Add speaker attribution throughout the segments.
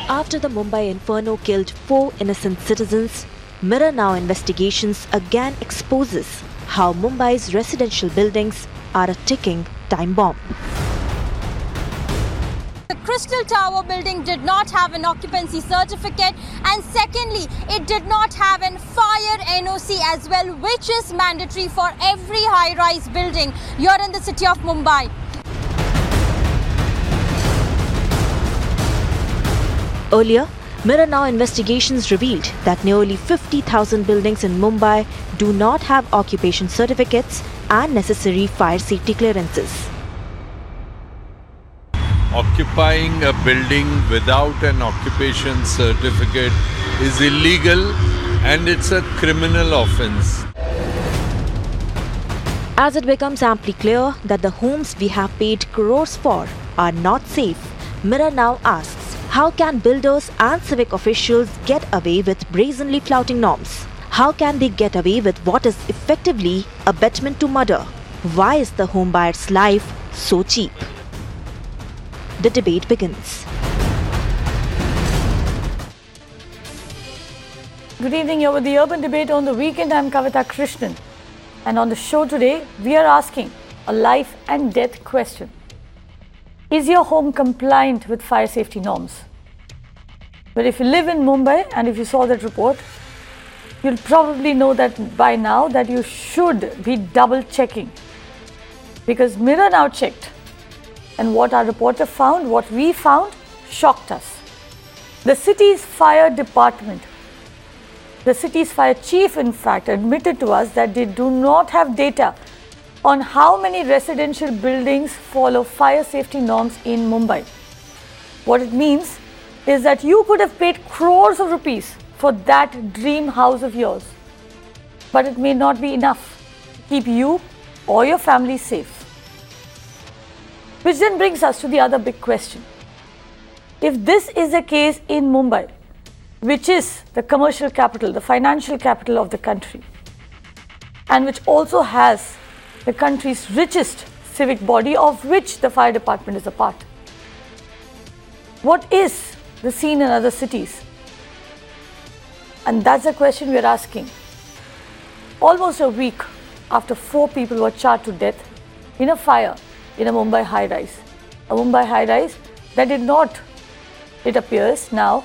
Speaker 1: After the Mumbai inferno killed 4 innocent citizens, Mirror Now investigations again exposes how Mumbai's residential buildings are a ticking time bomb.
Speaker 2: The Crystal Tower building did not have an occupancy certificate, and secondly, it did not have a fire NOC as well, which is mandatory for every high-rise building here in the city of Mumbai.
Speaker 1: Earlier, Mirror Now investigations revealed that nearly 50,000 buildings in Mumbai do not have occupation certificates and necessary fire safety clearances.
Speaker 3: Occupying a building without an occupation certificate is illegal and it's a criminal offence.
Speaker 1: As it becomes amply clear that the homes we have paid crores for are not safe, Mirror Now asks, how can builders and civic officials get away with brazenly flouting norms? How can they get away with what is effectively abetment to murder? Why is the home buyer's life so cheap? The debate begins.
Speaker 4: Good evening, you're with the Urban Debate on the Weekend. I'm Kavita Krishnan. And on the show today, we are asking a life and death question. Is your home compliant with fire safety norms? But if you live in Mumbai and if you saw that report, you'll probably know that by now that you should be double checking. Because Mirror Now checked. And what our reporter found, what we found, shocked us. The city's fire department, the city's fire chief in fact, admitted to us that they do not have data on how many residential buildings follow fire safety norms in Mumbai. What it means is that you could have paid crores of rupees for that dream house of yours, but it may not be enough to keep you or your family safe. Which then brings us to the other big question. If this is the case in Mumbai, which is the commercial capital, the financial capital of the country, and which also has the country's richest civic body, of which the fire department is a part, what is the scene in other cities? And that's the question we are asking. Almost a week after 4 people were charred to death in a fire in a Mumbai high-rise. A Mumbai high-rise that did not, it appears now,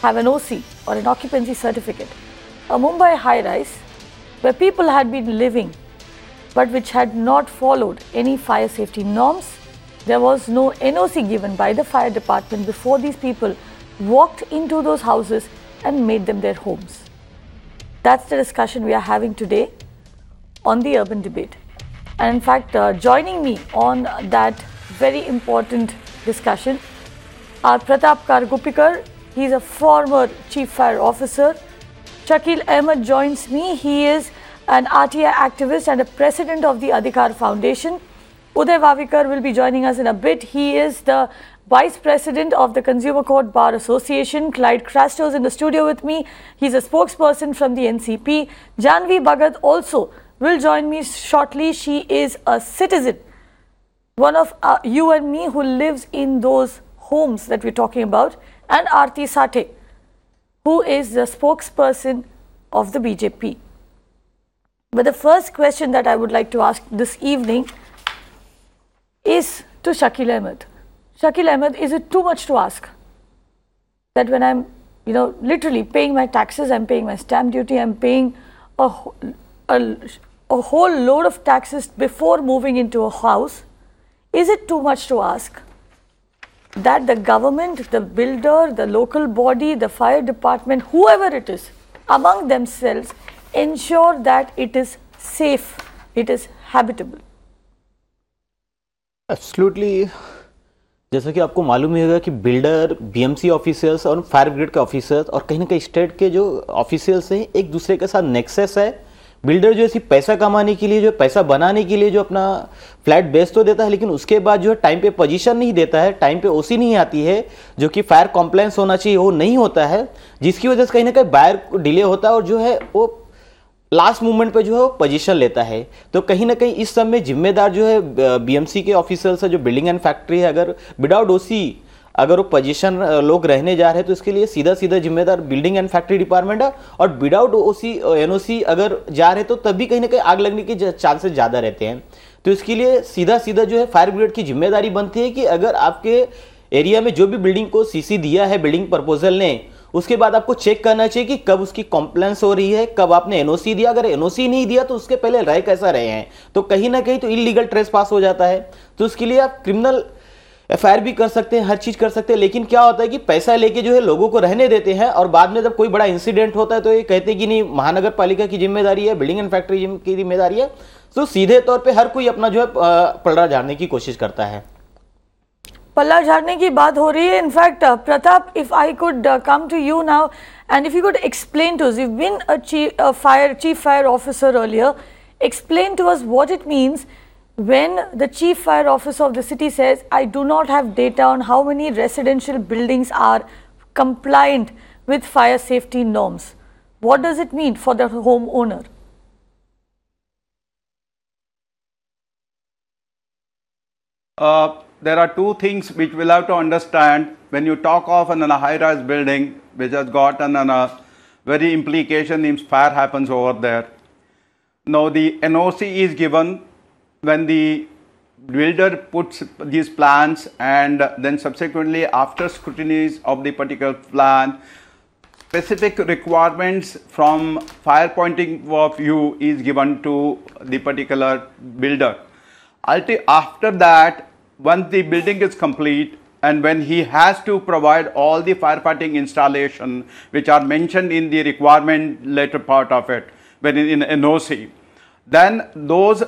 Speaker 4: have an OC or an occupancy certificate. A Mumbai high-rise where people had been living but which had not followed any fire safety norms. There was no NOC given by the fire department before these people walked into those houses and made them their homes. That's the discussion we are having today on the Urban Debate. And in fact, joining me on that very important discussion are Pratap Kargupikar. He's a former Chief Fire Officer. Shakil Ahmed joins me. He is an RTI activist and a president of the Adhikar Foundation. Uday Wavikar will be joining us in a bit. He is the Vice President of the Consumer Court Bar Association. Clyde Crasto is in the studio with me. He's a spokesperson from the NCP. Janvi Bhagat also will join me shortly. She is a citizen, one of you and me who lives in those homes that we're talking about, and Aarti Sathe, who is the spokesperson of the BJP. But the first question that I would like to ask this evening is to Shakil Ahmed. Shakil Ahmed, is it too much to ask that when I'm, literally paying my taxes, I'm paying my stamp duty, I'm paying a whole load of taxes before moving into a house, is it too much to ask that the government, the builder, the local body, the fire department, whoever it is, among themselves, ensure that it is safe, it is habitable?
Speaker 5: Absolutely, जैसा कि आपको मालूम ही होगा कि builder, BMC officers और fire brigade के officers और कहीं ना कहीं स्टेट के जो ऑफिसर्स हैं, एक दूसरे के साथ नेक्सस है। बिल्डर जो है पैसा कमाने के लिए, जो पैसा बनाने के लिए जो अपना फ्लैट बेच तो देता है, लेकिन उसके बाद जो है टाइम पे पोजीशन नहीं देता है, टाइम पे ओसी नहीं आती है, जो कि फायर कॉम्प्लायंस होना चाहिए वो नहीं होता है, जिसकी वजह से कहीं ना कहीं बायर को डिले होता है और जो है वो लास्ट मोमेंट पे जो है वो पोजीशन लेता है। तो कहीं ना कहीं इस सब में जिम्मेदार जो है बीएमसी के ऑफिसर्स है, जो बिल्डिंग एंड फैक्ट्री है, अगर विदाउट ओसी अगर वो पोजीशन लोग रहने जा रहे हैं तो इसके लिए सीधा सीधा जिम्मेदार बिल्डिंग एंड फैक्ट्री डिपार्टमेंट है, और विदाउट ओसी एनओसी अगर जा रहे तो तब भी कहीं ना कहीं आग लगने के चांसेस ज़्यादा रहते हैं। तो इसके लिए सीधा सीधा जो है फायर ब्रिगेड की जिम्मेदारी बनती है कि अगर आपके एरिया में जो भी बिल्डिंग को सीसी दिया है बिल्डिंग प्रपोजल ने, उसके बाद आपको चेक करना चाहिए कि कब उसकी कॉम्प्लायंस हो रही है, कब आपने एनओसी दिया। अगर एनओसी नहीं दिया तो उसके पहले रह कैसा रहे हैं, तो कहीं ना कहीं तो इलीगल ट्रेसपास हो जाता है। तो उसके लिए आप क्रिमिनल एफआईआर भी कर सकते हैं, हर चीज कर सकते हैं। लेकिन क्या होता है कि पैसा लेके जो है लोगों को रहने देते हैं, और बाद में जब कोई बड़ा इंसिडेंट होता है तो ये कहते हैं कि नहीं महानगर पालिका की जिम्मेदारी है, बिल्डिंग एंड फैक्ट्री की जिम्मेदारी है। तो सीधे तौर पे हर कोई अपना जो है पलड़ा झाड़ने की कोशिश करता है।
Speaker 4: पल्ला झाड़ने की बात हो रही है। In fact Pratap, if I could come to you now and if you could explain to us, you've been a chief fire officer earlier, explain to us what it means when the chief fire officer of the city says, I do not have data on how many residential buildings are compliant with fire safety norms. What does it mean for the homeowner?
Speaker 6: There are two things which we'll have to understand when you talk of a high-rise building which has got a very implication if fire happens over there. Now the NOC is given when the builder puts these plans, and then subsequently after scrutinies of the particular plan, specific requirements from fire pointing of view is given to the particular builder. After that, once the building is complete and when he has to provide all the firefighting installation which are mentioned in the requirement later part of it, when in NOC, then those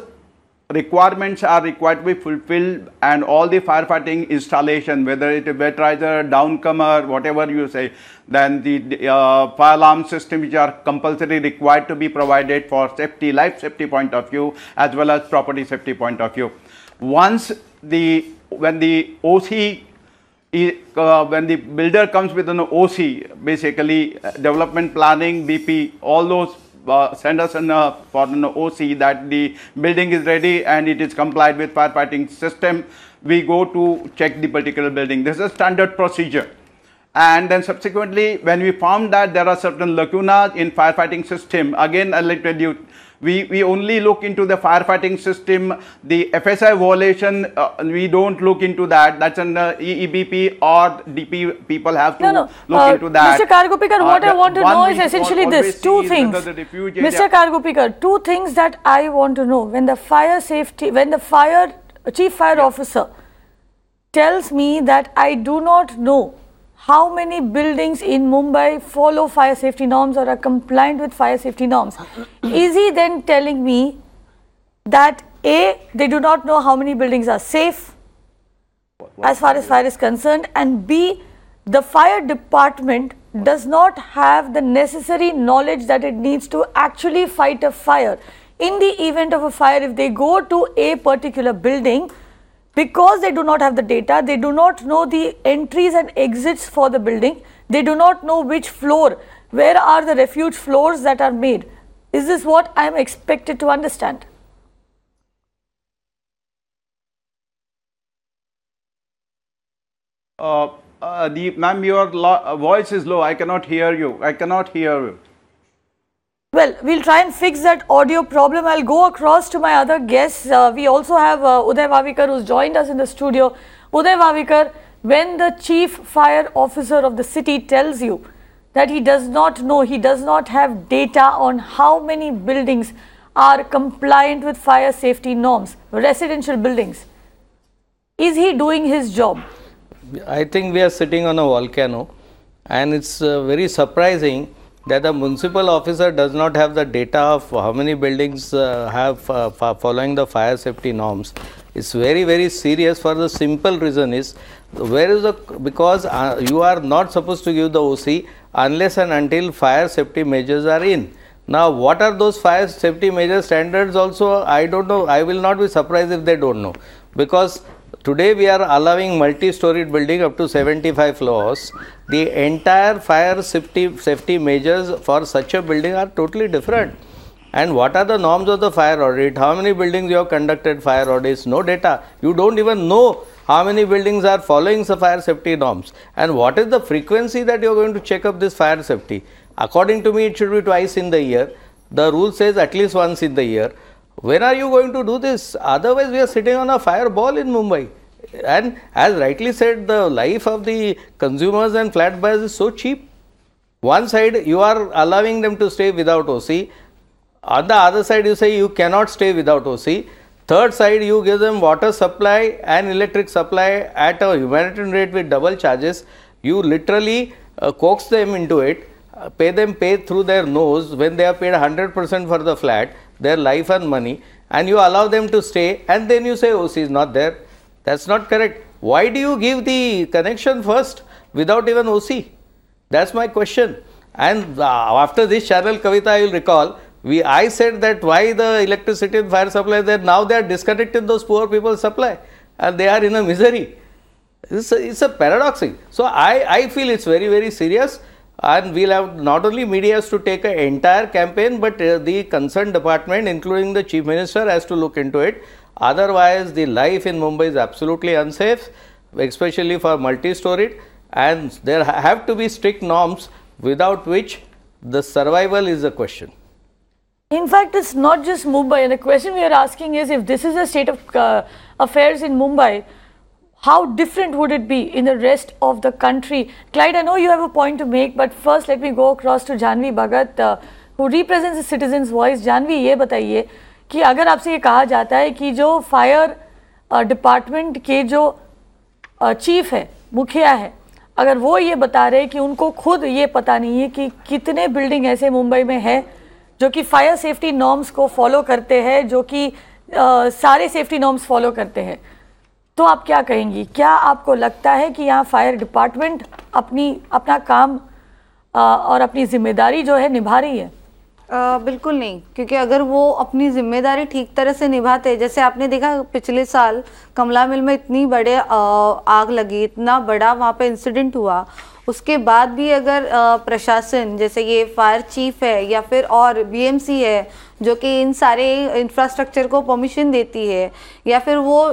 Speaker 6: requirements are required to be fulfilled, and all the firefighting installation, whether it is wetrizer, downcomer, whatever you say, then the fire alarm system which are compulsory required to be provided for safety, life safety point of view as well as property safety point of view. Once when the OC when the builder comes with an OC, basically development planning, BP, all those send us for an OC that the building is ready and it is complied with firefighting system, we go to check the particular building. This is a standard procedure. And then subsequently, when we found that there are certain lacunas in firefighting system, again I'll tell you, we only look into the firefighting system. The FSI violation, we don't look into that. That's an EEBP or DP people have to look into that.
Speaker 4: Mr. Kargopikar, what I want to know is essentially this, two things. Mr. Kargopikar, two things that I want to know. When the fire safety, when the chief fire officer tells me that I do not know how many buildings in Mumbai follow fire safety norms or are compliant with fire safety norms, is he then telling me that A, they do not know how many buildings are safe as far as fire is concerned, and B, the fire department does not have the necessary knowledge that it needs to actually fight a fire? In the event of a fire, if they go to a particular building, because they do not have the data, they do not know the entries and exits for the building, they do not know which floor, where are the refuge floors that are made. Is this what I am expected to understand?
Speaker 6: Ma'am, your voice is low. I cannot hear you. I cannot hear you.
Speaker 4: Well, we'll try and fix that audio problem. I'll go across to my other guests. We also have Uday Wavikar, who's joined us in the studio. Uday Wavikar, when the chief fire officer of the city tells you that he does not know, he does not have data on how many buildings are compliant with fire safety norms, residential buildings, is he doing his job?
Speaker 7: I think we are sitting on a volcano, and it's very surprising that the municipal officer does not have the data of how many buildings have following the fire safety norms. It's very, very serious for the simple reason is, because you are not supposed to give the OC unless and until fire safety measures are in. Now, what are those fire safety measure standards also, I don't know. I will not be surprised if they don't know, because today we are allowing multi-storied building up to 75 floors. The entire fire safety measures for such a building are totally different. And what are the norms of the fire audit? How many buildings you have conducted fire audits? No data. You don't even know how many buildings are following the fire safety norms, and what is the frequency that you are going to check up this fire safety. According to me, it should be twice in the year. The rule says at least once in the year. When are you going to do this? Otherwise, we are sitting on a fireball in Mumbai. And as rightly said, the life of the consumers and flat buyers is so cheap. One side, you are allowing them to stay without OC. On the other side, you say you cannot stay without OC. Third side, you give them water supply and electric supply at a humanitarian rate with double charges. You literally coax them into it, pay through their nose when they are paid 100% for the flat, their life and money, and you allow them to stay, and then you say OC is not there. That's not correct. Why do you give the connection first without even OC? That's my question. And after this channel, Kavita, I will recall, I said that why the electricity and fire supply there, now they are disconnecting those poor people's supply and they are in a misery. It's a paradoxing. So I feel it's very, very serious, and we'll have not only media to take an entire campaign, but the concerned department, including the Chief Minister, has to look into it. Otherwise, the life in Mumbai is absolutely unsafe, especially for multi-storied, and there have to be strict norms without which the survival is a question.
Speaker 4: In fact, it's not just Mumbai, and the question we are asking is, if this is a state of affairs in Mumbai, how different would it be in the rest of the country? Clyde, I know you have a point to make, but first let me go across to Janvi Bhagat, who represents the citizens' voice. Janvi, ये बताइए कि अगर आपसे ये कहा जाता है कि जो फायर डिपार्टमेंट के जो चीफ है, मुखिया है, अगर वो ये बता रहे कि उनको खुद ये पता नहीं है कि कितने बिल्डिंग ऐसे मुंबई में है जो कि फायर सेफ्टी नॉर्म्स को फॉलो करते हैं, जो कि सारे सेफ्टी नॉर्म्स फॉलो करते हैं, तो आप क्या कहेंगी? क्या आपको लगता है कि यहाँ फायर डिपार्टमेंट अपना काम और अपनी जिम्मेदारी जो है निभा रही है?
Speaker 8: बिल्कुल नहीं, क्योंकि अगर वो अपनी जिम्मेदारी ठीक तरह से निभाते, जैसे आपने देखा पिछले साल कमला मिल में इतनी बड़े आग लगी, इतना बड़ा वहाँ पे इंसिडेंट हुआ, उसके बाद भी अगर प्रशासन, जैसे ये फायर चीफ है या फिर और बीएमसी है जो कि इन सारे इंफ्रास्ट्रक्चर को परमिशन देती है, या फिर वो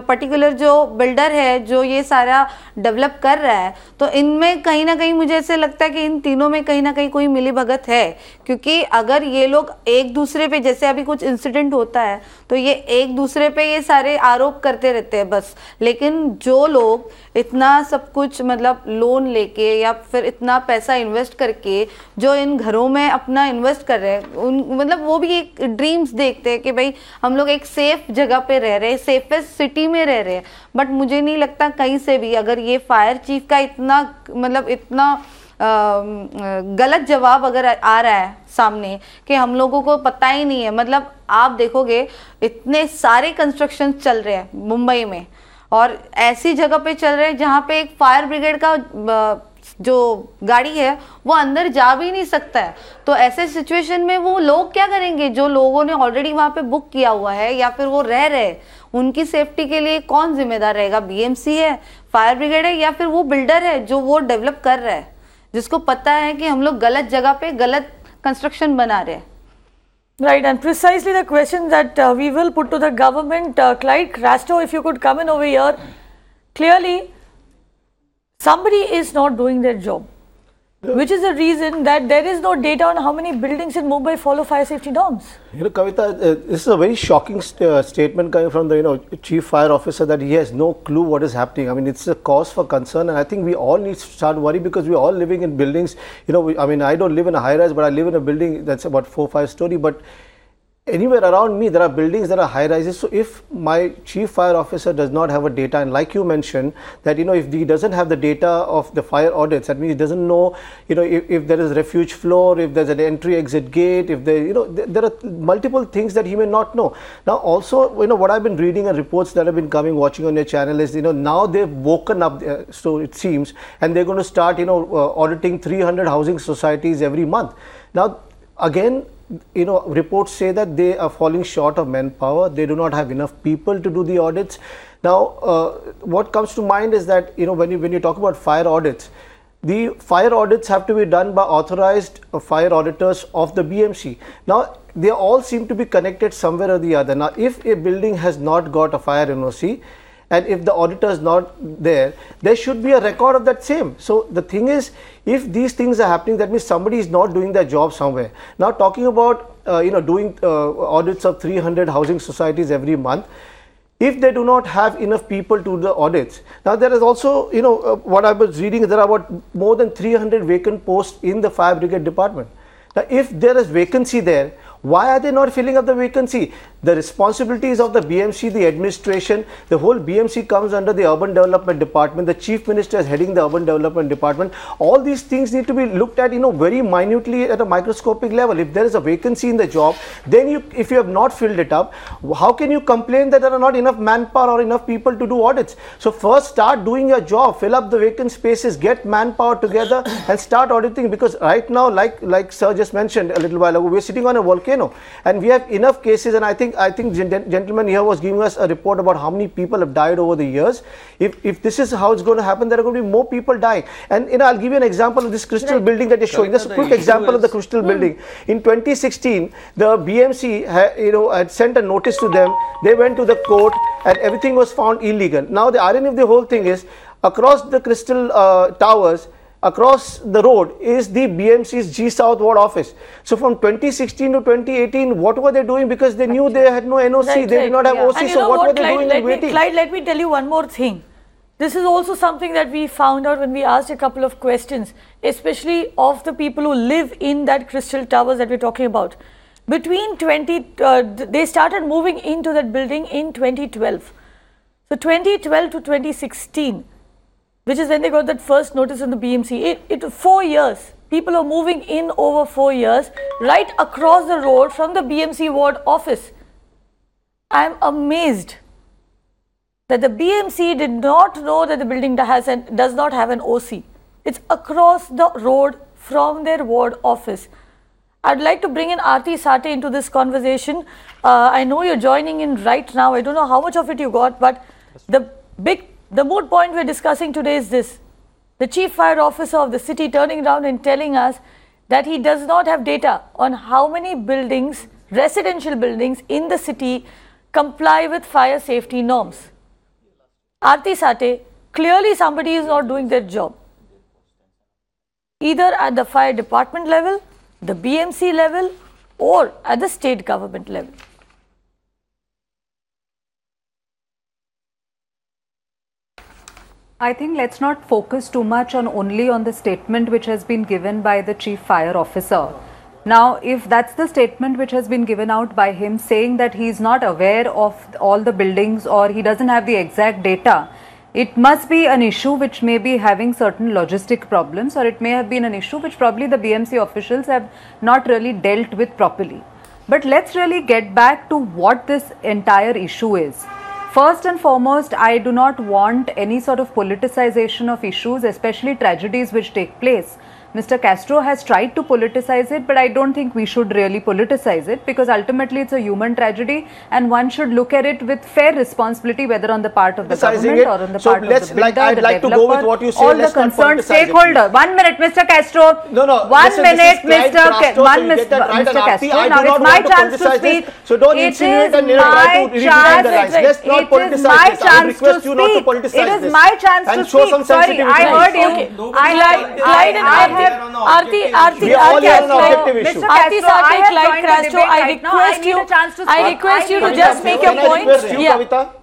Speaker 8: पर्टिकुलर जो बिल्डर है जो ये सारा डेवलप कर रहा है, तो इनमें कहीं ना कहीं मुझे ऐसे लगता है कि इन तीनों में कहीं ना कहीं कोई मिलीभगत है। क्योंकि अगर ये लोग एक दूसरे पे, जैसे अभी कुछ इंसिडेंट होता है तो ये एक दूसरे पे ये सारे आरोप करते रहते हैं बस, लेकिन जो लोग इतना सब कुछ मतलब लोन लेके या फिर इतना पैसा इन्वेस्ट करके जो इन घरों में अपना इन्वेस्ट कर रहे हैं, उन मतलब वो भी एक ड्रीम्स देखते हैं कि भाई हम लोग एक सेफ जगह पे रह रहे हैं, सेफेस्ट सिटी में रह रहे हैं। बट मुझे नहीं लगता कहीं से भी अगर ये फायर चीफ का इतना मतलब इतना गलत जवाब अगर आ रहा है सामने कि हम लोगों को पता ही नहीं है। मतलब आप देखोगे इतने सारे कंस्ट्रक्शन चल रहे हैं मुंबई में और ऐसी जगह पे चल रहे हैं जहाँ पे एक फायर ब्रिगेड का जो गाड़ी है वो अंदर जा भी नहीं सकता है। तो ऐसे सिचुएशन में वो लोग क्या करेंगे जो लोगों ने ऑलरेडी वहाँ पे बुक किया हुआ है या फिर वो रह रहे, उनकी सेफ्टी के लिए कौन जिम्मेदार रहेगा? बीएमसी है, फायर ब्रिगेड है, या फिर वो बिल्डर है जो वो डेवलप कर रहा है, जिसको पता है कि हम लोग गलत जगह पे गलत कंस्ट्रक्शन बना रहे हैं।
Speaker 4: Right, and precisely the question that we will put to the government. Clyde Crasto, if you could come in over here. Clearly, somebody is not doing their job, which is the reason that there is no data on how many buildings in Mumbai follow fire safety norms.
Speaker 9: You know, Kavita, this is a very shocking statement coming from the chief fire officer that he has no clue what is happening. I mean, it's a cause for concern, and I think we all need to start worrying because we're all living in buildings. You know, I mean, I don't live in a high rise, but I live in a building that's about 4-5 story. But anywhere around me, there are buildings that are high rises. So if my chief fire officer does not have a data, and like you mentioned, that if he doesn't have the data of the fire audits, that means he doesn't know, if there is refuge floor, if there's an entry-exit gate, if there, there are multiple things that he may not know. Now, also, what I've been reading and reports that have been coming, watching on your channel is, now they've woken up, so it seems, and they're going to start, auditing 300 housing societies every month. Now, again, reports say that they are falling short of manpower. They do not have enough people to do the audits. Now, what comes to mind is that, when you talk about fire audits, the fire audits have to be done by authorized fire auditors of the BMC. Now, they all seem to be connected somewhere or the other. Now, if a building has not got a fire NOC, and if the auditor is not there, there should be a record of that same. So the thing is, if these things are happening, that means somebody is not doing their job somewhere. Now talking about doing audits of 300 housing societies every month, if they do not have enough people to do the audits. Now there is also, what I was reading, there are about more than 300 vacant posts in the fire brigade department. Now if there is vacancy there, why are they not filling up the vacancy? The responsibilities of the BMC, the administration, the whole BMC comes under the urban development department. The chief minister is heading the urban development department. All these things need to be looked at, very minutely at a microscopic level. If there is a vacancy in the job, then if you have not filled it up, how can you complain that there are not enough manpower or enough people to do audits? So first start doing your job, fill up the vacant spaces, get manpower together and start auditing, because right now, like Sir just mentioned a little while ago, we're sitting on a volcano and we have enough cases, and I think gentleman here was giving us a report about how many people have died over the years. If this is how it's going to happen, there are going to be more people dying. And I'll give you an example of this crystal building that you're showing. Just a quick example of the crystal building. In 2016, the BMC had sent a notice to them. They went to the court and everything was found illegal. Now the irony of the whole thing is, across the crystal towers, across the road is the BMC's G South Ward office. So from 2016 to 2018, what were they doing? Because they knew they had no NOC, they did not have OC, so what were they doing and waiting?
Speaker 4: Clyde, let me tell you one more thing. This is also something that we found out when we asked a couple of questions, especially of the people who live in that crystal towers that we're talking about. Between they started moving into that building in 2012. So 2012 to 2016, which is when they got that first notice in the BMC. It 4 years. People are moving in over 4 years, right across the road from the BMC ward office. I am amazed that the BMC did not know that the building does not have an OC. It's across the road from their ward office. I'd like to bring in Aarti Sate into this conversation. I know you're joining in right now. I don't know how much of it you got, but the moot point we're discussing today is this. The chief fire officer of the city turning around and telling us that he does not have data on how many buildings, residential buildings in the city comply with fire safety norms. Aarti Sate, clearly somebody is not doing their job. Either at the fire department level, the BMC level, or at the state government level.
Speaker 10: I think let's not focus too much only on the statement which has been given by the chief fire officer. Now, if that's the statement which has been given out by him, saying that he is not aware of all the buildings or he doesn't have the exact data, it must be an issue which may be having certain logistic problems, or it may have been an issue which probably the BMC officials have not really dealt with properly. But let's really get back to what this entire issue is. First and foremost, I do not want any sort of politicization of issues, especially tragedies which take place. Mr. Castro has tried to politicize it, but I don't think we should really politicize it, because ultimately it's a human tragedy and one should look at it with fair responsibility, whether on the part of the government or on the part of the builder,
Speaker 9: I'd like to go with what you say.
Speaker 10: all the concerned stakeholders. 1 minute, Mr. Castro.
Speaker 9: No.
Speaker 10: 1 minute, Mr. Castro. Now it's my chance to speak.
Speaker 9: So don't insinuate and try to rewind the lines. Let's not politicize this. I request you not to politicize this.
Speaker 10: It is my chance to speak. Sorry, I heard you.
Speaker 4: Aarti Sate, I request you to just make your point.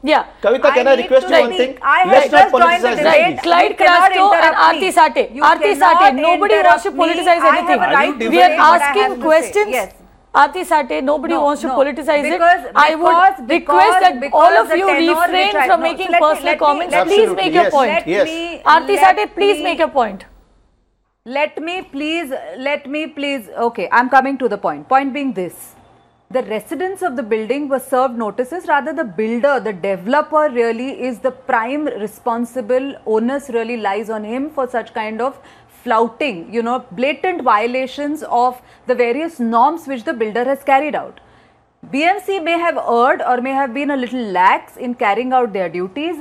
Speaker 4: Yeah.
Speaker 9: Kavita, can I request you one thing? Let's not politicize this.
Speaker 4: Clyde Castro and Aarti Sate, nobody wants to politicize anything. We are asking questions. Aarti Sate, nobody wants to politicize it. I would request that all of you refrain from making personal comments. Please make your point. Aarti Sate, please make your point.
Speaker 10: Let me please, okay, I'm coming to the point. Point being this, the residents of the building were served notices, rather the builder, the developer really is the prime responsible, onus really lies on him for such kind of flouting, blatant violations of the various norms which the builder has carried out. BMC may have erred or may have been a little lax in carrying out their duties.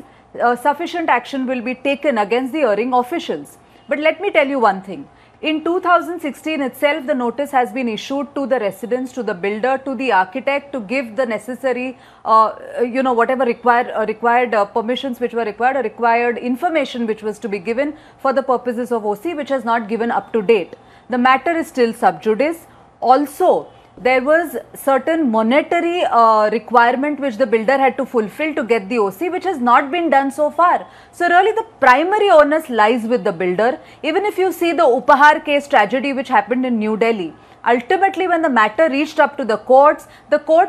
Speaker 10: Sufficient action will be taken against the erring officials. But let me tell you one thing, In 2016 itself, the notice has been issued to the residents, to the builder, to the architect to give the necessary, whatever required permissions which were required, or required information which was to be given for the purposes of OC, which has not given up to date. The matter is still sub judice. Also, there was certain monetary requirement which the builder had to fulfill to get the OC, which has not been done so far. So really the primary onus lies with the builder. Even if you see the Upahar case tragedy which happened in New Delhi, ultimately when the matter reached up to the courts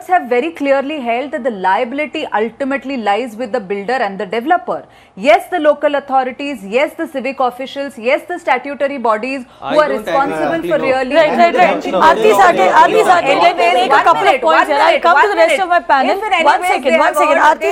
Speaker 10: have very clearly held that the liability ultimately lies with the builder and the developer. Yes, the local authorities, yes, the civic officials, yes, the statutory bodies who are responsible for really...
Speaker 4: Right. Aarti Sathe, let me make a couple of points here. I'll come to the rest of my panel. One second. Aarti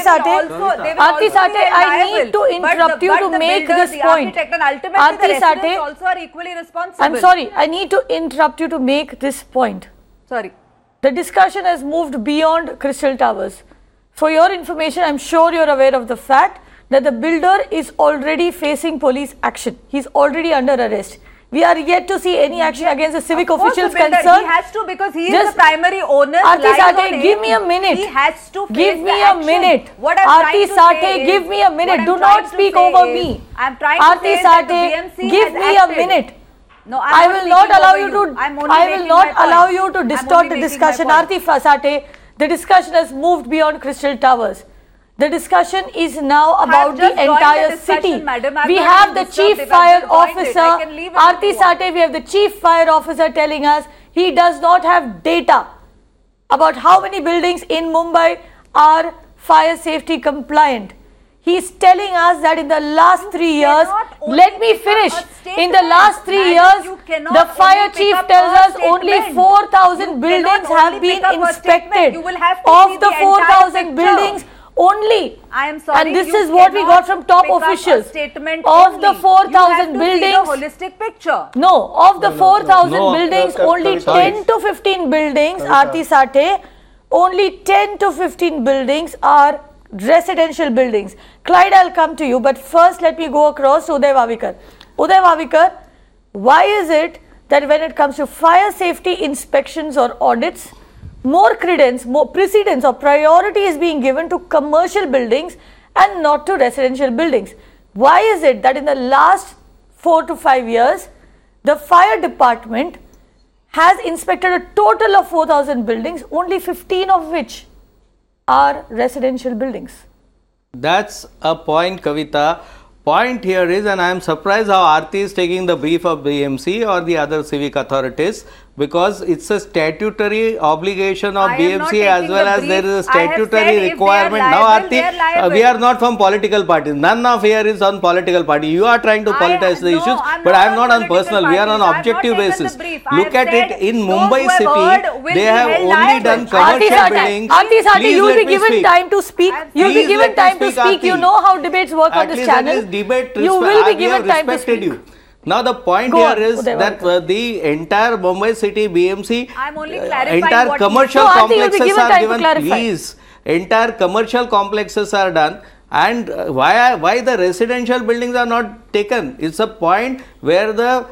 Speaker 4: Sathe, I need to interrupt you to make this point. Aarti Sathe,
Speaker 10: also are equally responsible.
Speaker 4: I'm sorry, I need to interrupt you to make this point.
Speaker 10: Sorry.
Speaker 4: The discussion has moved beyond Crystal Towers. For your information, I'm sure you're aware of the fact that the builder is already facing police action. He's already under arrest. We are yet to see any action against the civic officials concerned.
Speaker 10: He has to, because he is the primary owner.
Speaker 4: Aarti Sathe, give me a minute.
Speaker 10: He has to face
Speaker 4: give me a minute.
Speaker 10: What I'm
Speaker 4: Aarti Sathe, give me a minute. Do not speak over me.
Speaker 10: I'm trying to
Speaker 4: Aarti
Speaker 10: say that the
Speaker 4: Sathe,
Speaker 10: BMC
Speaker 4: give me a minute.
Speaker 10: No,
Speaker 4: I will not allow you to. I will not allow you to distort the discussion. Aarti Sathe, the discussion has moved beyond Crystal Towers. The discussion is now about the entire city. We have the chief fire officer, Aarti Sathe, we have the chief fire officer telling us he does not have data about how many buildings in Mumbai are fire safety compliant. He is telling us that in the last 3 years, let me finish, in the last 3 years, the fire chief tells us only 4,000 buildings have been inspected. Of the 4,000 buildings, only,
Speaker 10: I am sorry,
Speaker 4: and this is what we got from top officials, of the 4,000 buildings,
Speaker 10: holistic picture.
Speaker 4: No, of the 4,000 buildings, only 10 to 15 buildings, Aarti Sathe, only 10 to 15 buildings are residential buildings. Clyde, I'll come to you, but first let me go across to Uday Wavikar. Uday Wavikar, why is it that when it comes to fire safety inspections or audits, more credence, more precedence or priority is being given to commercial buildings and not to residential buildings? Why is it that in the last 4 to 5 years, the fire department has inspected a total of 4,000 buildings, only 15 of which are residential buildings?
Speaker 7: That's a point, Kavita. Point here is, and I am surprised how Aarti is taking the brief of BMC or the other civic authorities, because it's a statutory obligation of BMC as well as there is a statutory requirement. Now Aarti, we are not from political parties. None of here is on political party. You are trying to politicize the issues, but I am not on personal. We are on objective basis. Look at it, in Mumbai city, they have only done commercial buildings.
Speaker 4: Aarti Sathe, you will be given time to speak. You will be given time to speak. You know how debates work on this channel. You will be given time to speak.
Speaker 7: Now the point here is that the entire Mumbai city BMC, entire commercial complexes are given. Please, entire commercial complexes are done, and why the residential buildings are not taken? It's a point where the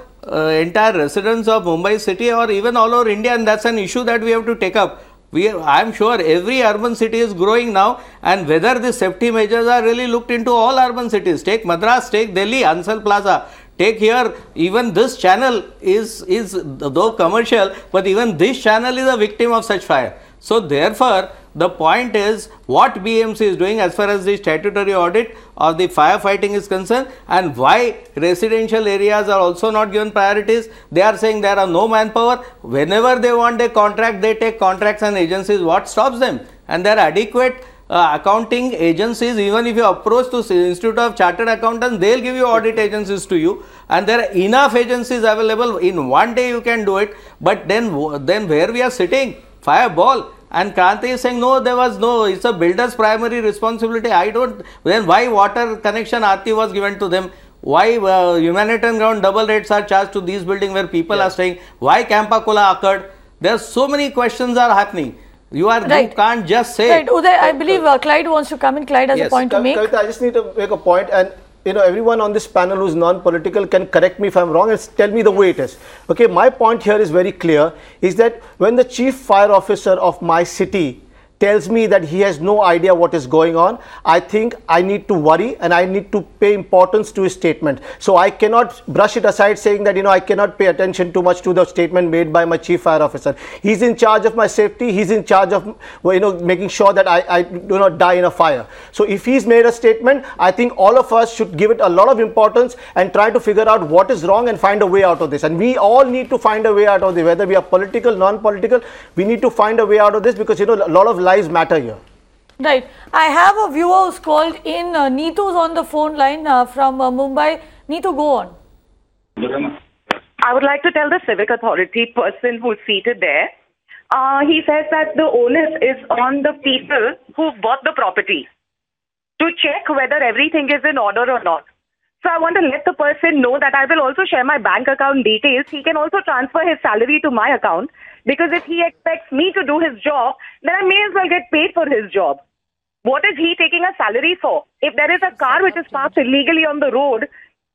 Speaker 7: entire residents of Mumbai city or even all over India, and that's an issue that we have to take up. I am sure every urban city is growing now, and whether the safety measures are really looked into all urban cities. Take Madras, take Delhi, Ansal Plaza. Take here, even this channel is though commercial, but even this channel is a victim of such fire. So therefore, the point is what BMC is doing as far as the statutory audit of the firefighting is concerned, and why residential areas are also not given priorities. They are saying there are no manpower. Whenever they want a contract, they take contracts and agencies. What stops them? And there are adequate accounting agencies. Even if you approach to Institute of Chartered Accountants, they'll give you audit agencies to you, and there are enough agencies available. In one day you can do it, but then where we are sitting, fireball. And Kranti is saying no, there was no, it's a builder's primary responsibility. Then why water connection Aarti was given to them? Why humanitarian ground double rates are charged to these buildings where people are staying? Why Campa Cola occurred? There are so many questions are happening. You can't just say.
Speaker 4: Right, Uday, I believe Clyde wants to come in. Clyde has a point to make.
Speaker 9: Kavita, I just need to make a point, and everyone on this panel who's non-political can correct me if I'm wrong and tell me the way it is. Okay, my point here is very clear, is that when the chief fire officer of my city tells me that he has no idea what is going on, I think I need to worry and I need to pay importance to his statement. So I cannot brush it aside saying that, I cannot pay attention too much to the statement made by my chief fire officer. He's in charge of my safety. He's in charge of, making sure that I do not die in a fire. So if he's made a statement, I think all of us should give it a lot of importance and try to figure out what is wrong and find a way out of this. And we all need to find a way out of this, whether we are political, non-political, we need to find a way out of this, because, a lot of lives matter here.
Speaker 4: Right. I have a viewer who's called in. Neetu's on the phone line from Mumbai. Neetu, go on.
Speaker 11: I would like to tell the civic authority person who's seated there. He says that the onus is on the people who bought the property to check whether everything is in order or not. So I want to let the person know that I will also share my bank account details. He can also transfer his salary to my account, because if he expects me to do his job, then I may as well get paid for his job. What is he taking a salary for? If there is a car which is parked illegally on the road,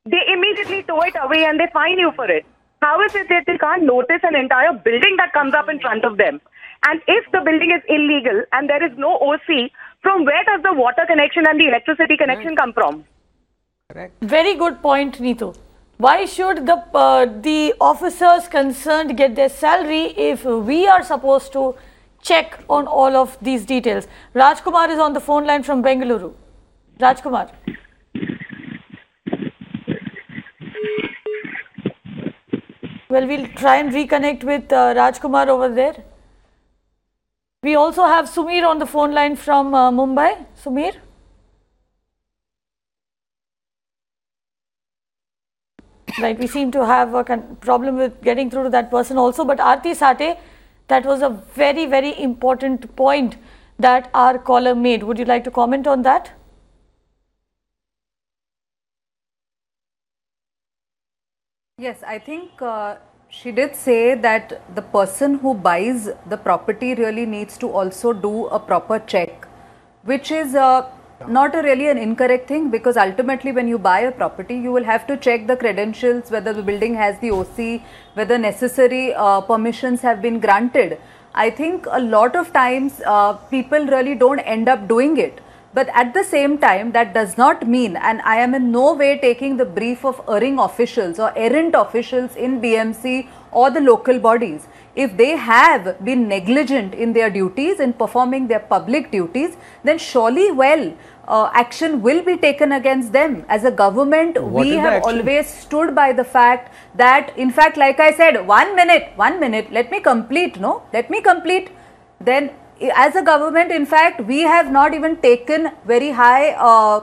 Speaker 11: they immediately tow it away and they fine you for it. How is it that they can't notice an entire building that comes up in front of them? And if the building is illegal and there is no OC, from where does the water connection and the electricity connection come from?
Speaker 4: Correct. Very good point, Neetu. Why should the officers concerned get their salary if we are supposed to check on all of these details? Rajkumar is on the phone line from Bengaluru. Rajkumar. Well, we'll try and reconnect with Rajkumar over there. We also have Sumir on the phone line from Mumbai. Sumir? Right, we seem to have a problem with getting through to that person also. But Aarti Sate, that was a very, very important point that our caller made. Would you like to comment on that?
Speaker 10: Yes, I think she did say that the person who buys the property really needs to also do a proper check, which is not really an incorrect thing, because ultimately when you buy a property, you will have to check the credentials, whether the building has the OC, whether necessary permissions have been granted. I think a lot of times people really don't end up doing it. But at the same time, that does not mean, and I am in no way taking the brief of erring officials or errant officials in BMC or the local bodies. If they have been negligent in their duties, in performing their public duties, then surely action will be taken against them. As a government, we have always stood by the fact that, in fact, like I said, 1 minute, let me complete, Then as a government, in fact, we have not even taken very high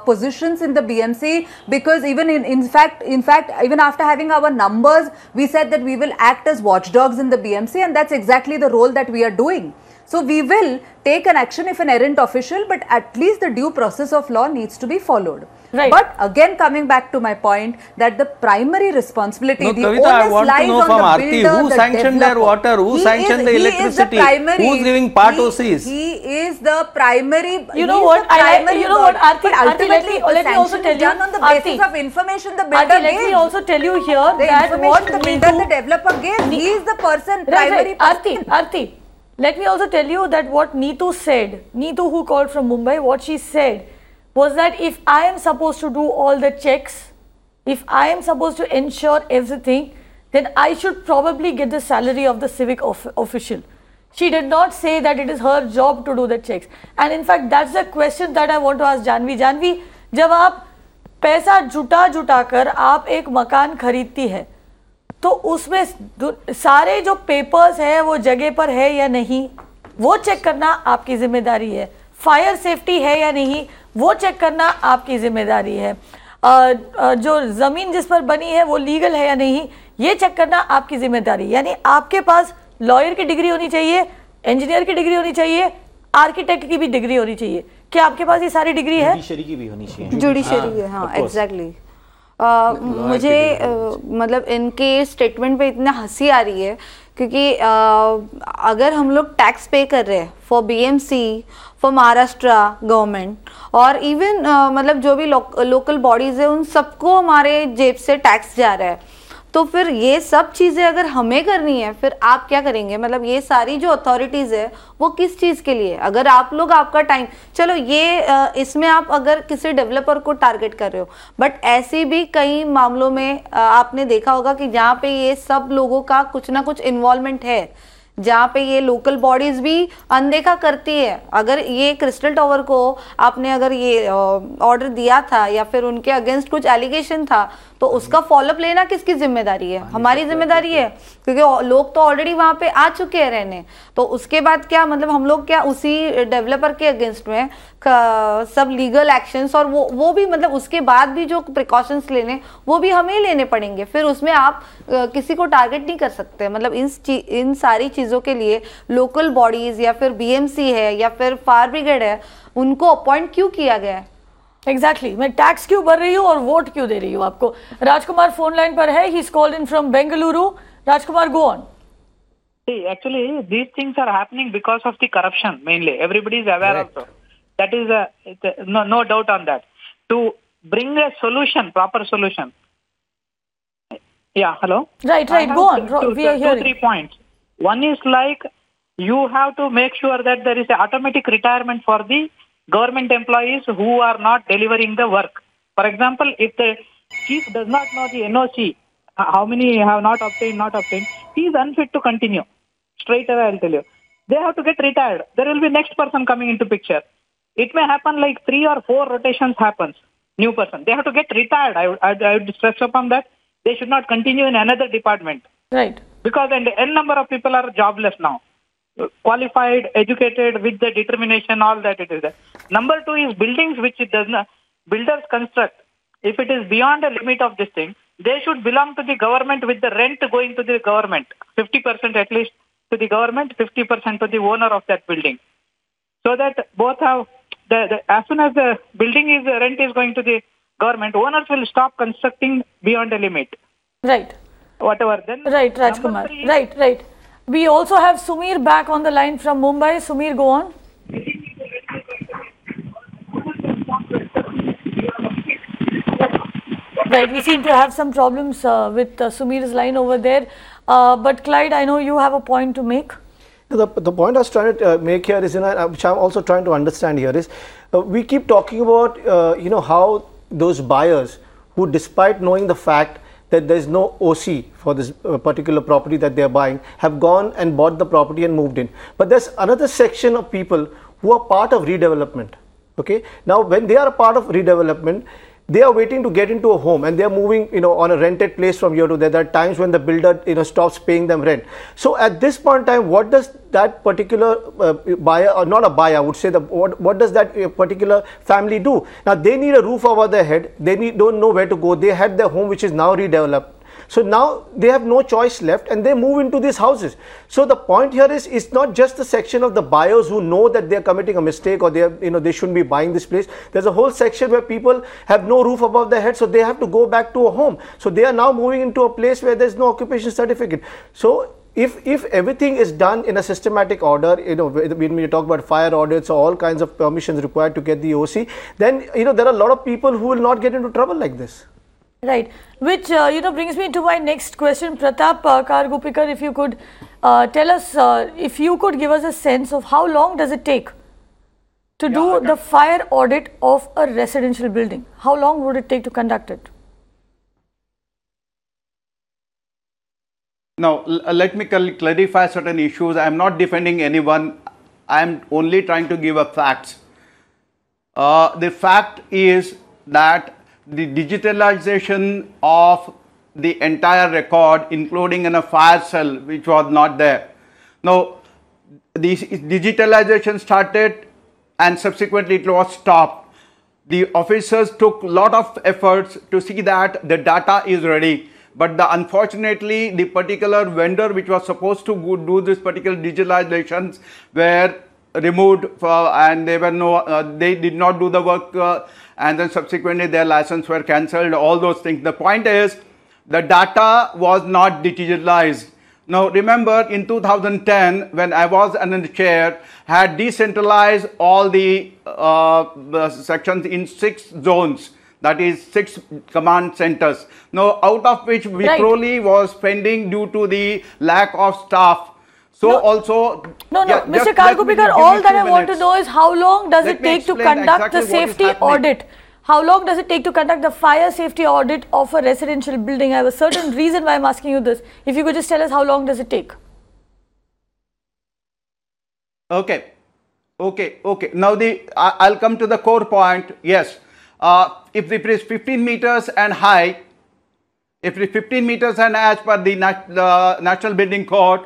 Speaker 10: positions in the BMC, because even in fact, even after having our numbers, we said that we will act as watchdogs in the BMC, and that's exactly the role that we are doing. So we will take an action if an errant official, but at least the due process of law needs to be followed. Right. But again, coming back to my point, that the primary responsibility, the
Speaker 7: Kavita, I want to know from Aarti, who sanctioned their water, who sanctioned the electricity, who's giving part OCs?
Speaker 8: He is the primary.
Speaker 4: You know what, Aarti, let me also tell you,
Speaker 8: on the basis of information the builder gave.
Speaker 4: Let me also tell you here
Speaker 8: the
Speaker 4: that what
Speaker 8: the builder, the developer gave, he is the person, primary person.
Speaker 4: Aarti, let me also tell you that what Neetu said, Neetu who called from Mumbai, what she said was that if I am supposed to do all the checks, if I am supposed to ensure everything, then I should probably get the salary of the civic official. She did not say that it is her job to do the checks. And in fact, that's the question that I want to ask Janvi. Janvi, जब आप पैसा जुटा कर आप एक मकान खरीदती है, तो उसमें सारे जो पेपर्स हैं वो जगह पर है या नहीं, वो चेक करना आपकी जिम्मेदारी है. फायर सेफ्टी है या नहीं, वो चेक करना आपकी जिम्मेदारी है. जो ज़मीन जिस पर बनी है वो लीगल है या नहीं, ये चेक करना आपकी जिम्मेदारी. यानी आपके पास लॉयर की डिग्री होनी चाहिए, इंजीनियर की डिग्री होनी चाहिए, आर्किटेक्ट की भी डिग्री होनी चाहिए. क्या आपके पास ये सारी डिग्री है?
Speaker 5: जुडिशरी की भी होनी चाहिए.
Speaker 8: जुडिशरी है, हाँ, एग्जैक्टली. मुझे मतलब इनके स्टेटमेंट पे इतना हंसी आ रही है क्योंकि अगर हम लोग टैक्स पे कर रहे हैं for BMC, for Maharashtra government और इवन मतलब जो भी लोकल बॉडीज है उन सबको हमारे जेब से टैक्स जा रहा है, तो फिर ये सब चीज़ें अगर हमें करनी है फिर आप क्या करेंगे? मतलब ये सारी जो अथॉरिटीज़ है वो किस चीज़ के लिए? अगर आप लोग आपका टाइम, चलो ये इसमें आप अगर किसी डेवलपर को टारगेट कर रहे हो, बट ऐसे भी कई मामलों में आपने देखा होगा कि जहाँ पे ये सब लोगों का कुछ ना कुछ इन्वॉल्वमेंट है, जहाँ पे ये लोकल बॉडीज भी अनदेखा करती है। अगर ये क्रिस्टल टावर को आपने अगर ये ऑर्डर दिया था या फिर उनके अगेंस्ट कुछ एलिगेशन था, तो उसका फॉलोअप लेना किसकी जिम्मेदारी है? हमारी जिम्मेदारी है, क्योंकि लोग तो ऑलरेडी वहां पे आ चुके हैं रहने। तो उसके बाद क्या मतलब हम लोग क्या उसी डेवलपर के अगेंस्ट में सब लीगल एक्शंस और वो भी मतलब उसके बाद भी जो प्रिकॉशंस लेने वो भी हमें लेने पड़ेंगे। फिर उसमें आप किसी को टारगेट नहीं कर सकते। मतलब इन सारी चीज़ों के लिए लोकल बॉडीज या फिर बीएमसी है या फिर फायर ब्रिगेड है, उनको अपॉइंट क्यों किया गया है?
Speaker 4: एग्जैक्टली मैं टैक्स क्यों भर रही हूँ और वोट क्यों दे रही हूँ आपको? राजकुमार फोन लाइन पर है, he is called in from Bengaluru. Rajkumar, go on.
Speaker 12: See, actually, these things are happening because of the corruption mainly. Everybody is aware of that. That is no doubt on that. To bring a solution, proper solution. Yeah, hello.
Speaker 4: Right. Go on. We are hearing.
Speaker 12: 2-3 points. One is like you have to make sure that there is an automatic retirement for the government employees who are not delivering the work. For example, if the chief does not know the NOC, how many have not obtained, he is unfit to continue. Straight away, I'll tell you. They have to get retired. There will be next person coming into picture. It may happen like 3 or 4 rotations happens. New person. They have to get retired. I would stress upon that. They should not continue in another department.
Speaker 4: Right.
Speaker 12: Because n number of people are jobless now. Qualified, educated, with the determination, all that it is there. Number 2 is buildings which it does not, builders construct. If it is beyond a limit of this thing, they should belong to the government with the rent going to the government. 50% at least to the government, 50% to the owner of that building. So that both have, as soon as the building is, rent is going to the government, owners will stop constructing beyond a limit.
Speaker 4: Right.
Speaker 12: Whatever. Then
Speaker 4: right, Rajkumar. Right. We also have Sumir back on the line from Mumbai. Sumir, go on. Right, we seem to have some problems with Sumir's line over there. But Clyde, I know you have a point to make.
Speaker 9: The point I was trying to make here is, which I'm also trying to understand here is, we keep talking about, how those buyers who, despite knowing the fact that there is no OC for this particular property that they are buying, have gone and bought the property and moved in. But there's another section of people who are part of redevelopment. Okay, now when they are a part of redevelopment, they are waiting to get into a home and they are moving, on a rented place from here to there. There are times when the builder, stops paying them rent. So at this point in time, what does that particular buyer, or not a buyer, I would say, what does that particular family do? Now they need a roof over their head. They don't know where to go. They had their home which is now redeveloped. So now they have no choice left and they move into these houses. So the point here is, it's not just the section of the buyers who know that they are committing a mistake or they are, they shouldn't be buying this place. There's a whole section where people have no roof above their head, so they have to go back to a home. So they are now moving into a place where there's no occupation certificate. So if everything is done in a systematic order, when we talk about fire audits or all kinds of permissions required to get the OC, then there are a lot of people who will not get into trouble like this.
Speaker 4: Right, which brings me to my next question. Pratap Kargopikar, if you could tell us, if you could give us a sense of how long does it take to do the fire audit of a residential building? How long would it take to conduct it?
Speaker 6: Now, let me clarify certain issues. I am not defending anyone. I am only trying to give a facts. The fact is that the digitalization of the entire record, including in a fire cell, which was not there. Now, the digitalization started and subsequently it was stopped. The officers took a lot of efforts to see that the data is ready. But unfortunately, the particular vendor which was supposed to do this particular digitalizations were removed and they did not do the work and then subsequently their license were cancelled, all those things. The point is, the data was not digitalized. Now remember in 2010 when I was in the chair, had decentralized all the sections in 6 zones, that is 6 command centers. Now out of which Viproli was pending due to the lack of staff. So also...
Speaker 4: No, Mr. Kargupikar, all that I want to know is how long does it take to conduct the safety audit? How long does it take to conduct the fire safety audit of a residential building? I have a certain reason why I'm asking you this. If you could just tell us how long does it take?
Speaker 6: Okay. Now I'll come to the core point. Yes. If it is 15 meters and high, if it is 15 meters and as per the National Building Code,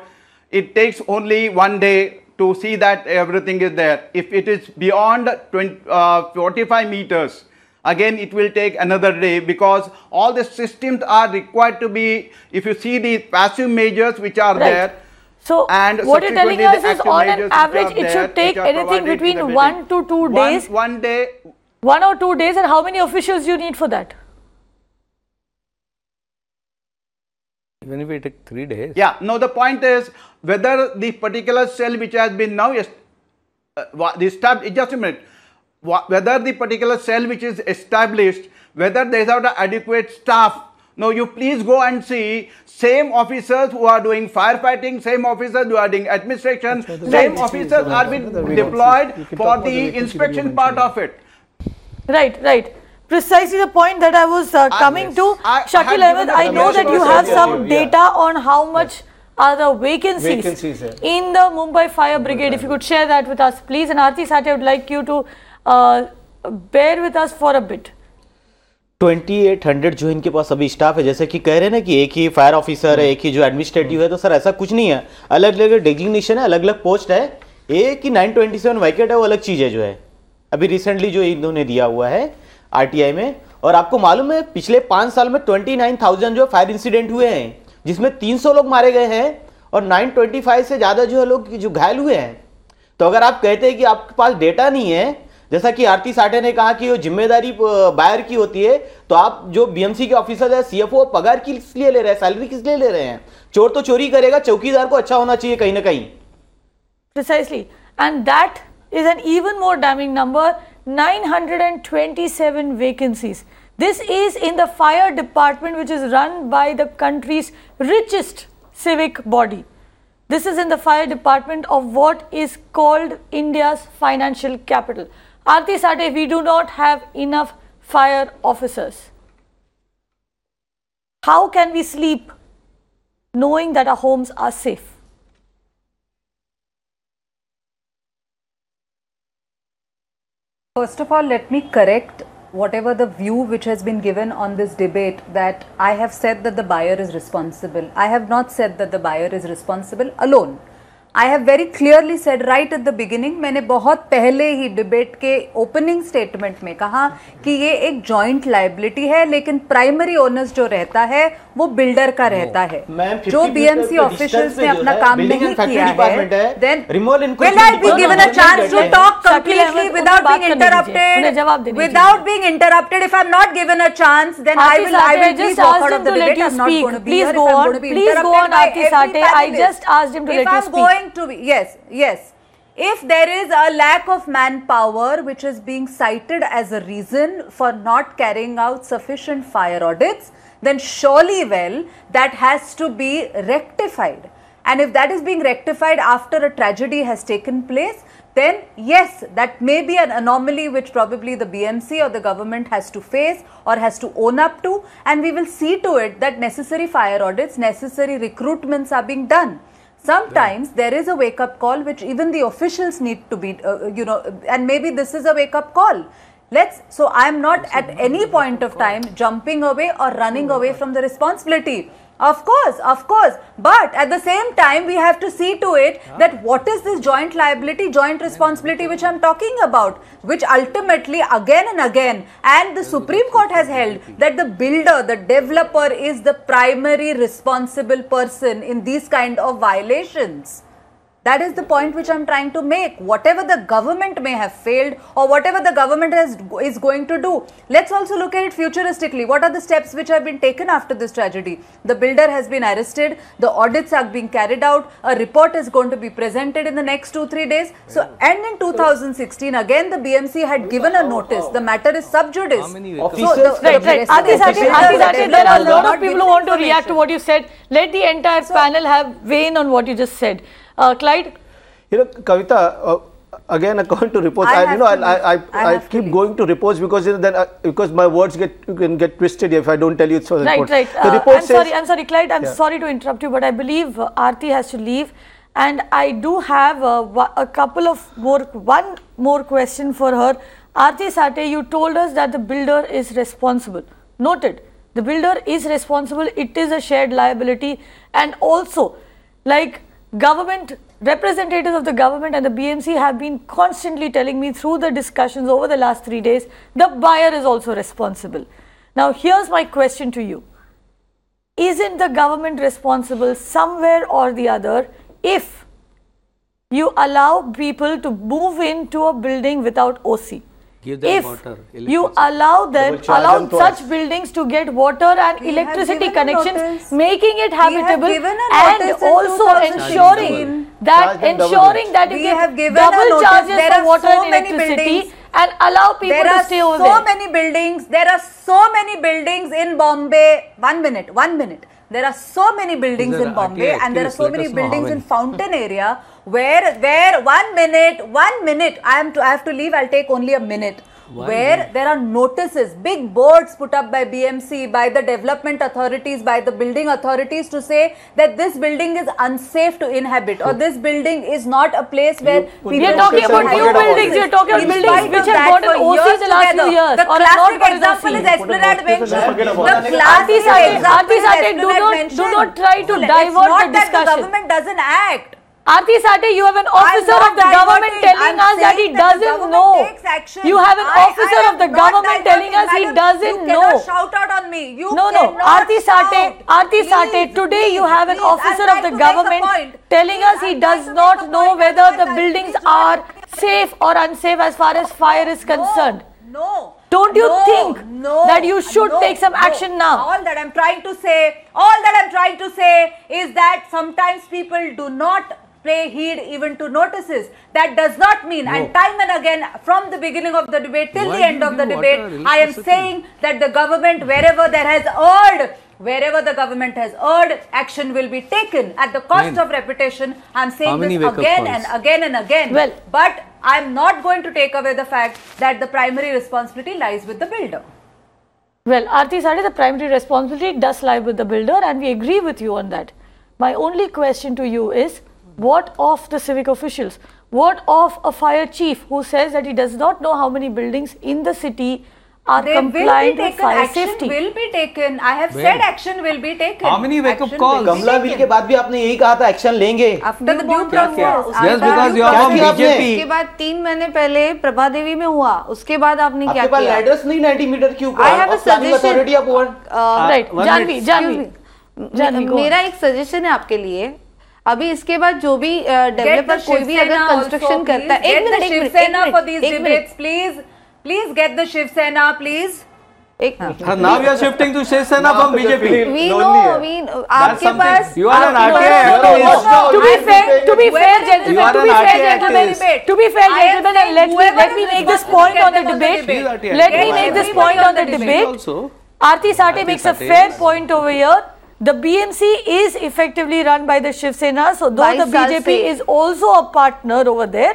Speaker 6: it takes only 1 day to see that everything is there. If it is beyond 45 meters, again it will take another day, because all the systems are required to be, if you see the passive measures which are there.
Speaker 4: So what you're telling us is on an average it should take anything between 1 to 2 days.
Speaker 6: 1 day.
Speaker 4: 1 or 2 days, and how many officials do you need for that?
Speaker 7: Even if it takes 3 days.
Speaker 6: Yeah, no, the point is whether the particular cell which has been now established, just a minute, whether the particular cell which is established, whether there is not adequate staff. Now you please go and see same officers who are doing firefighting, same officers who are doing administration, same officers are being deployed for the inspection part of it.
Speaker 4: Right. Precisely the point that I was coming to. Shakil Ahmed, I know that you have some data on how much are the vacancies in the Mumbai Fire Brigade. If you could share that with us, please. And Aarti Sathe, I would like you to bear with us for a bit.
Speaker 5: 2800 जो इनके पास अभी staff है, जैसे कि कह रहे हैं ना कि एक ही फायर ऑफिसर है, एक ही जो एडमिनिस्ट्रेटिव है, तो सर ऐसा कुछ नहीं है, अलग अलग डेजिग्नेशन है, अलग अलग पोस्ट है। एक ही 927 वैकेट है, वो अलग चीज़ है जो है अभी रिसेंटली जो इन्होंने दिया हुआ है आरटीआई में। और आपको मालूम है पिछले 5 साल में 29,000 जो फायर इंसिडेंट हुए हैं, जिसमें 300 लोग मारे गए हैं और 925 से ज़्यादा जो है लोग जो घायल हुए हैं। तो अगर आप कहते हैं कि आपके पास डेटा नहीं है, जैसा कि आरती साठे ने कहा कि वो जिम्मेदारी बायर की होती है, तो आप जो बीएमसी के ऑफिसर है, सीएफओ पगार किस लिए ले रहे हैं, सैलरी किस लिए ले रहे हैं? चोर तो चोरी करेगा, चौकीदार को अच्छा होना चाहिए कहीं ना कहीं।
Speaker 4: Precisely, and that is an even more damning number, 927 vacancies. This is in the fire department, which is run by the country's richest civic body. This is in the fire department of what is called India's financial capital. Aarti Sathe, we do not have enough fire officers. How can we sleep knowing that our homes are safe?
Speaker 10: First of all, let me correct whatever the view which has been given on this debate, that I have said that the buyer is responsible. I have not said that the buyer is responsible alone. I have very clearly said right at the beginning, मैंने बहुत पहले ही debate के opening statement में कहा कि ये एक joint liability है, लेकिन प्राइमरी ओनर्स जो रहता है वो बिल्डर का रहता है। जो बीएमसी ऑफिशियल्स ने अपना काम नहीं किया है, then will I be given a chance to talk completely without being interrupted? Without being interrupted, if I'm not given a chance, then I will please walk out of the debate. I'm not going to be here if I'm going to be interrupted by every panelist.
Speaker 4: I just asked him to let you speak.
Speaker 10: Yes. If there is a lack of manpower which is being cited as a reason for not carrying out sufficient fire audits, then surely that has to be rectified. And if that is being rectified after a tragedy has taken place, then yes, that may be an anomaly which probably the BMC or the government has to face or has to own up to, and we will see to it that necessary fire audits, necessary recruitments are being done. Sometimes there is a wake-up call which even the officials need to be, and maybe this is a wake-up call. So I am not at any point of time jumping away or running away from the responsibility. Of course. But at the same time, we have to see to it that what is this joint liability, joint responsibility which I am talking about, which ultimately again and again, and the Supreme Court has held that the builder, the developer is the primary responsible person in these kind of violations. That is the point which I'm trying to make. Whatever the government may have failed or whatever the government is going to do, let's also look at it futuristically. What are the steps which have been taken after this tragedy? The builder has been arrested, the audits are being carried out, a report is going to be presented in the next 2-3 days. So, and in 2016, again the BMC had given a notice. The matter is sub judice.
Speaker 4: Right. Aarti Sathe, there are a lot of people who want to react to what you said. Let the entire panel have weigh in on what you just said. Clyde?
Speaker 9: Kavita, again, according to reports, I keep going to reports because because my words can get twisted if I don't tell you it's for the report.
Speaker 4: Right.
Speaker 9: The report
Speaker 4: I'm sorry, Clyde. I'm sorry to interrupt you, but I believe Aarti has to leave, and I do have one more question for her. Aarti Sathe, you told us that the builder is responsible. Noted. The builder is responsible. It is a shared liability, and also, like, government representatives of the government and the BMC have been constantly telling me through the discussions over the last 3 days, the buyer is also responsible. Now, here's my question to you. Isn't the government responsible somewhere or the other if you allow people to move into a building without OC? If you allow such buildings to get water and electricity connections, making it habitable, and also ensuring that you get double charges for water and electricity, and allow people to stay over there.
Speaker 10: There are so many buildings in Bombay. One minute. There are so many buildings in Bombay, and there are so many buildings in Fountain area where 1 minute, I have to leave, I'll take only a minute. Where there are notices, big boards put up by BMC, by the development authorities, by the building authorities to say that this building is unsafe to inhabit, or this building is not a place where people...
Speaker 4: We are talking about new buildings, we are talking about buildings which have got an OC in the last few years.
Speaker 10: The classic example is Esplanade mentioned.
Speaker 4: Aarti Sathe, do not try to divert the discussion.
Speaker 10: It's not that the government doesn't act.
Speaker 4: Aarti Sathe, you have an officer of the government telling us that he doesn't know. You have an officer of the government telling us he doesn't know.
Speaker 10: You cannot shout out on me.
Speaker 4: No. Aarti Sathe, today you have an officer of the government telling us he does not know whether the buildings are safe or unsafe as far as fire is concerned.
Speaker 10: No.
Speaker 4: Don't you think that you should take some action now?
Speaker 10: All that I'm trying to say is that sometimes people do not pay heed even to notices. That does not mean, and time and again, from the beginning of the debate till the end of the debate, I am saying that the government, wherever the government has erred, action will be taken at the cost of reputation. I'm saying this again and again and again.
Speaker 4: Well,
Speaker 10: but I'm not going to take away the fact that the primary responsibility lies with the builder.
Speaker 4: Well, Aarti Sathe, the primary responsibility does lie with the builder, and we agree with you on that. My only question to you is, what of the civic officials? What of a fire chief who says that he does not know how many buildings in the city are compliant with fire safety?
Speaker 10: Action will be taken. I have said action will be taken.
Speaker 7: How many wake-up calls?
Speaker 5: Kamala bill के बाद भी आपने यही कहा था action लेंगे.
Speaker 10: After the due process.
Speaker 7: Yes, because you are from BJP.
Speaker 8: उसके बाद 3 महीने पहले प्रभा देवी में हुआ. उसके बाद आपने क्या किया?
Speaker 5: आपके पास लैडर्स नहीं 90 मीटर के ऊपर.
Speaker 8: I have a suggestion.
Speaker 4: Right, Janvi.
Speaker 8: मेरा एक सजेशन है आपके लिए. अभी इसके बाद जो भी डेवलपर कोई भी अगर कंस्ट्रक्शन करता है, एक minute
Speaker 10: Shivsena for these debates, please get the Shiv Sena, please.
Speaker 7: Now you are shifting to Shiv Sena from BJP.
Speaker 8: We know, आपके पास.
Speaker 7: You are an RTA.
Speaker 4: To be fair, gentlemen, and let me make this point on the debate. Aarti Sathe makes a fair point over here. The BMC is effectively run by the Shiv Sena, so though the BJP is also a partner over there,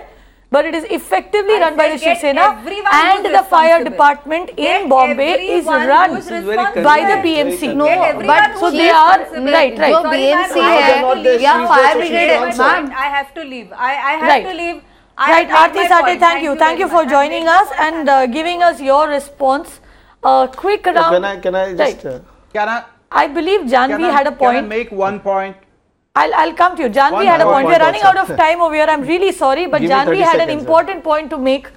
Speaker 4: but it is effectively run by the Shiv Sena, and the fire department in Bombay is run by the BMC.
Speaker 8: No, but
Speaker 4: so they are right.
Speaker 8: जो BMC है या fire brigade है, ma'am.
Speaker 10: I have to leave. I have to leave.
Speaker 4: Right, Aarti Sathe, thank you for joining us and giving us your response. Quick round.
Speaker 9: Can I just?
Speaker 4: I believe Janvi had a point.
Speaker 6: Can I make one point?
Speaker 4: I'll come to you. Janvi had a point. We are running out of time over here. I'm really sorry, but Janvi had an important point to make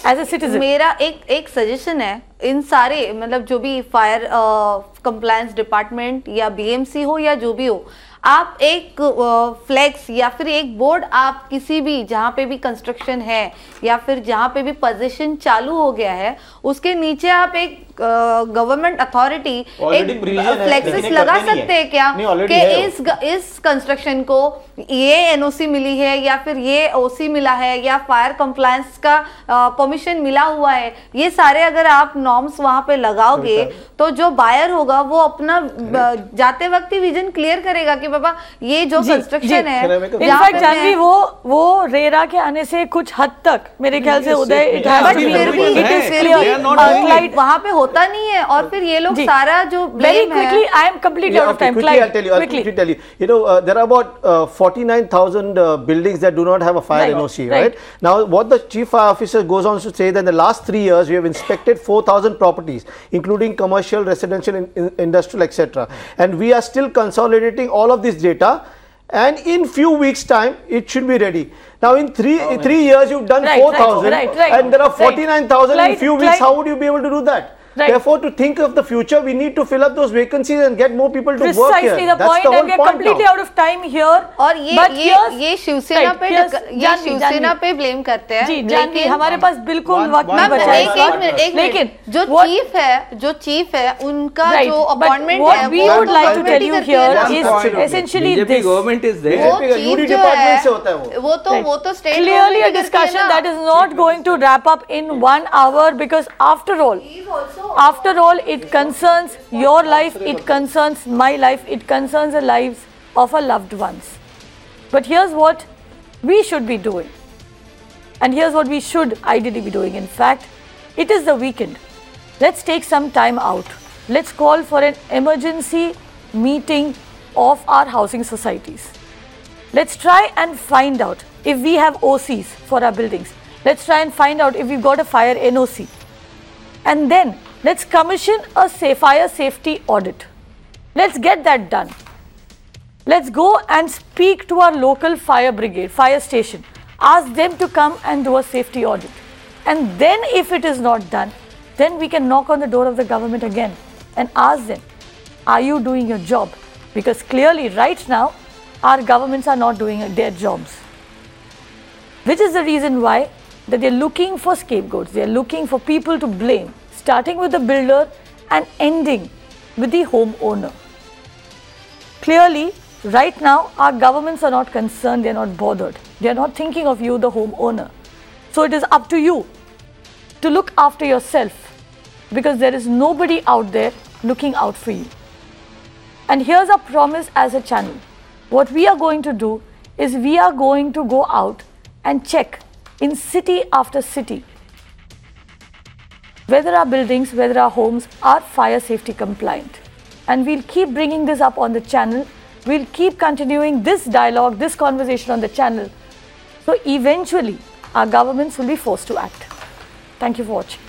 Speaker 4: as a citizen.
Speaker 8: मेरा एक suggestion है, इन सारे मतलब जो भी fire compliance department या BMC हो या जो भी हो, आप एक फ्लेक्स या फिर एक बोर्ड आप किसी भी जहाँ पे भी कंस्ट्रक्शन है या फिर जहाँ पे भी पोजीशन चालू हो गया है उसके नीचे आप एक गवर्नमेंट अथॉरिटी एक फ्लेक्सेस लगा सकते हैं क्या कि इस कंस्ट्रक्शन को ये एनओसी मिली है या फिर ये ओसी मिला है या फायर कंप्लायंस का परमिशन मिला हुआ है। ये सारे अगर आप नॉर्म्स वहां पे लगाओगे तो जो बायर होगा वो अपना जाते वक्त ही विजन क्लियर करेगा कि बाबा ये जो कंस्ट्रक्शन है।
Speaker 4: इनफैक्ट जानवी वो रेरा के आने से कुछ हद तक मेरे ख्याल से उदय
Speaker 8: वहां पे होता नहीं है और फिर ये लोग सारा जो
Speaker 4: very quickly I am completely out of time.
Speaker 9: I'll tell you. You know, there are about 49,000 buildings that do not have a fire NOC, right? Now, what the chief fire officer goes on to say that in the last 3 years, we have inspected 4,000 properties, including commercial, residential, industrial, etc. And we are still consolidating all of this data. And in few weeks' time, it should be ready. Now, in three years, you've done 4,000, and there are 49,000 in few weeks. How would you be able to do that? Right. Therefore, to think of the future, we need to fill up those vacancies and get more people to work here.
Speaker 4: Precisely the point, and we are completely out of time here.
Speaker 8: और ये शिवसेना पे blame करते हैं।
Speaker 4: जी, जानवी हमारे पास बिल्कुल वक्त नहीं बचा है।
Speaker 8: लेकिन जो चीफ है उनका जो अपॉइंटमेंट है,
Speaker 4: what we would like to tell you here is essentially this.
Speaker 7: Government is there.
Speaker 9: UD department से होता है
Speaker 8: वो तो state
Speaker 4: clearly a discussion that is not going to wrap up in 1 hour because after all, it concerns your life, it concerns my life, it concerns the lives of our loved ones. But here's what we should be doing. And here's what we should ideally be doing. In fact, it is the weekend. Let's take some time out. Let's call for an emergency meeting of our housing societies. Let's try and find out if we have OCs for our buildings. Let's try and find out if we've got a fire NOC. And then let's commission a fire safety audit. Let's get that done. Let's go and speak to our local fire brigade, fire station. Ask them to come and do a safety audit. And then if it is not done, then we can knock on the door of the government again and ask them, are you doing your job? Because clearly right now, our governments are not doing their jobs. Which is the reason why that they're looking for scapegoats. They're looking for people to blame, starting with the builder and ending with the homeowner. Clearly, right now, our governments are not concerned, they're not bothered. They're not thinking of you, the homeowner. So it is up to you to look after yourself because there is nobody out there looking out for you. And here's our promise as a channel. What we are going to do is we are going to go out and check in city after city whether our buildings, whether our homes are fire safety compliant. And we'll keep bringing this up on the channel. We'll keep continuing this dialogue, this conversation on the channel. So eventually, our governments will be forced to act. Thank you for watching.